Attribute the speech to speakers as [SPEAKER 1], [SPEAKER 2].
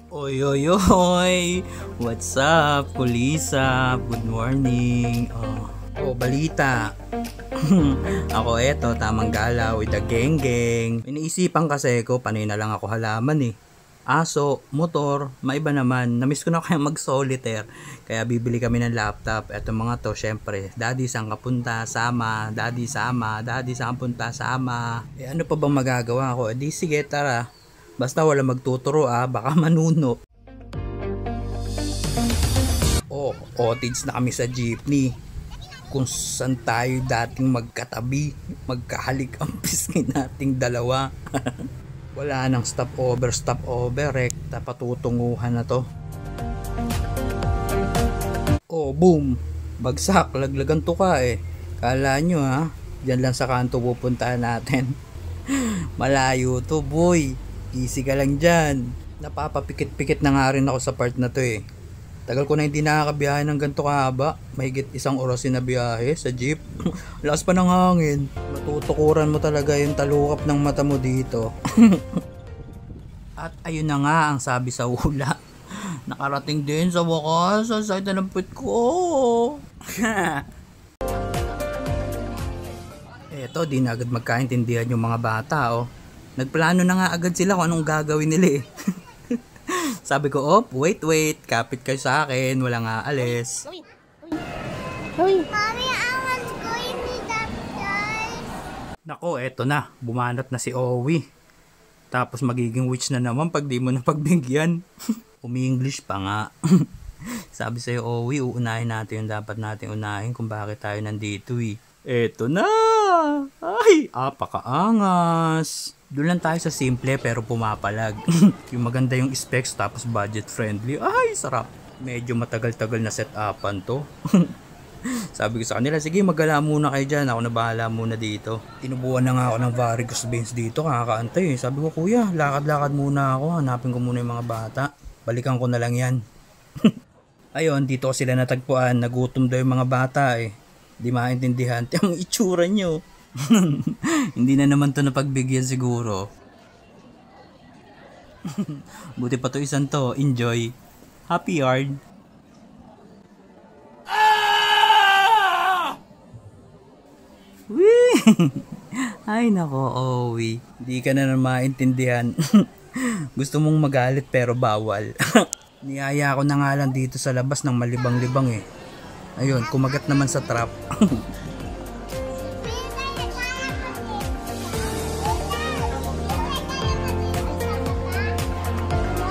[SPEAKER 1] Oy, oy, oy! What's up, Kulisa? Good morning. Balita. Ako eto, tamang gala with the geng-geng. Iniisipan kasi ko, panay na lang ako halaman eh. Aso, motor, maiba naman. Namiss ko na kaya mag-solitaire. Kaya bibili kami ng laptop. Eto mga to, syempre. Daddy, saan ka punta? Sama. Daddy, sama. Daddy, saan punta? Sama. Ano pa bang magagawa ko? Di sige, tara. Basta wala magtuturo baka manuno. Cottage na kami sa jeepney. Kung saan tayo dating magkatabi, magkahalik ang pisngi nating dalawa. Wala nang stopover, rekta patutunguhan na to. Boom! Bagsak, laglagan to ka eh. Kala nyo dyan lang sa kanto pupuntahan natin. Malayo to boy. Easy ka lang dyan. Napapapikit-pikit na nga rin ako sa part na to eh. Tagal ko na hindi nakakabiyahe ng ganito kahaba. Mahigit 1 oras na biyahe sa jeep. Lakas pa ng hangin. Matutukuran mo talaga yung talukap ng mata mo dito. At ayun na nga ang sabi sa hula. Nakarating din sa wakas sa side ng put ko. Eto, di na agad magkaintindihan yung mga bata Nagplano na nga agad sila kung anong gagawin nila eh. Sabi ko, wait, kapit kayo sa akin, walang aalis.
[SPEAKER 2] Mommy, I want going to that guy.
[SPEAKER 1] Nako, eto na, bumanat na si Owie. Tapos magiging witch na naman pag di mo na pagbigyan. Umi-English pa nga. Sabi sa'yo, Owie, uunahin natin yung dapat natin unahin kung bakit tayo nandito eh. Eto na! Ay, apakaangas! Doon lang tayo sa simple pero pumapalag. Yung maganda yung specs tapos budget friendly. Ay, sarap. Medyo matagal-tagal na set-upan to. Sabi ko sa kanila, sige magala muna kayo dyan. Ako na bahala muna dito. Tinubuan na nga ako ng varicose veins dito. Kakakaantay eh. Sabi ko, kuya, lakad-lakad muna ako. Hanapin ko muna yung mga bata. Balikan ko na lang yan. Ayun, dito sila natagpuan. Nagutom daw yung mga bata eh. Di maintindihan. Ang itsura nyo. Hindi na naman to napagbigyan siguro. Buti pa to isang to. Enjoy. Happy yard. Wee! Ay nako, Owie. Hindi ka na maintindihan. Gusto mong magalit pero bawal. Niyaya ko na nga lang dito sa labas ng malibang-libang eh. Ayun, kumagat naman sa trap.